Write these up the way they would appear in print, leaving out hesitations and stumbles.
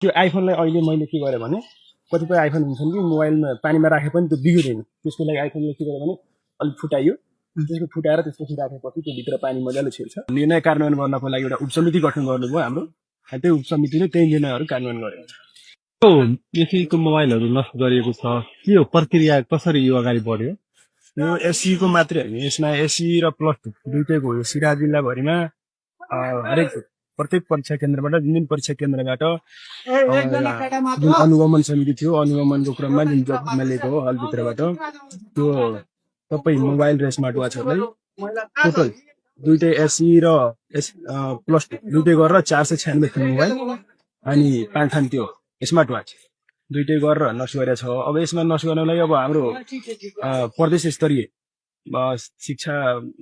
त्यो आइफोनलाई अहिले मैले के गरेँ भने कतिपय आइफोन हुन्छन् कि मोबाइलमा पानीमा राखे पनि त्यो बिग्रिँदैन। त्यसको लागि आइफोनले के गर्यो भने अलिक फुटाइयो, त्यसको फुटाएर त्यसपछि राखेपछि त्यो भित्र पानी मजाले छिर्छ। निर्णय कार्यान्वयन गर्नको लागि एउटा उपसमिति गठन गर्नुभयो हाम्रो, त्यो उपसमितिले त्यही निर्णयहरू कार्यान्वयन गर्यो। एसीको मोबाइलहरू नष्ट गरिएको छ, के हो प्रक्रिया, कसरी यो अगाडि बढ्यो? यो एसीको मात्रै होइन, यसमा एसी र प्लस दुइटैको हो। सिराहा जिल्लाभरिमा हरेक प्रत्येक परीक्षा केन्द्रबाट जुन परीक्षा केन्द्रबाट जुन अनुगमन समिति थियो, अनुगमनको क्रममा जुन जबमा लिएको हो हलभित्रबाट त्यो सबै मोबाइल र स्मार्ट वाचहरूलाई टोटल दुइटै एसी र प्लस दुइटै गरेर 496 मोबाइल अनि 5 त्यो स्मार्ट वाच दुइटै गरेर नष्ट गरेको छ। अब यसमा नष्ट गर्नलाई अब हाम्रो प्रदेश स्तरीय शिक्षा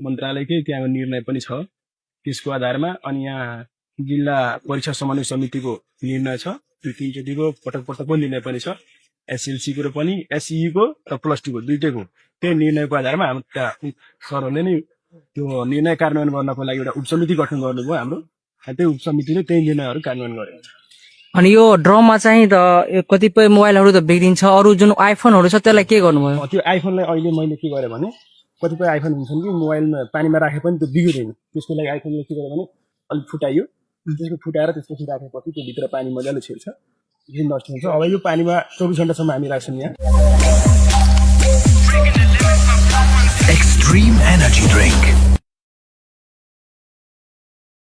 मन्त्रालयकै त्यहाँ निर्णय पनि छ। त्यसको आधारमा अनि यहाँ जिल्ला परीक्षा समन्वय समितिको निर्णय छ, त्यो तीनचोटिको पटक पटकको निर्णय पनि छ, एसएलसीको र पनि एसईको र प्लस टूको दुइटैको। त्यही निर्णयको आधारमा हाम्रो त्यहाँ सरहरूले नै त्यो निर्णय कार्यान्वयन गर्नको लागि एउटा उपसमिति गठन गर्नुभयो हाम्रो, त्यही उपसमितिले त्यही निर्णयहरू कार्यान्वयन गर्यो। अनि यो ड्रममा चाहिँ त कतिपय मोबाइलहरू त बिग्रिन्छ, अरू जुन आइफोनहरू छ त्यसलाई के गर्नुभयो? त्यो आइफोनलाई अहिले मैले के गरेँ भने कतिपय आइफोन हुन्छन् कि मोबाइलमा पानीमा राखे पनि त्यो बिग्रिँदैन। त्यसको लागि आइफोनले के गर्यो भने अलिक फुटाइयो, त्यसको फुटाएर त्यसपछि राखेपछि त्यो भित्र पानी मजाले छिर्छ, नष्ट हुन्छ। अब यो पानीमा 24 घण्टासम्म हामी राख्छौँ यहाँ। Extreme Energy Drink.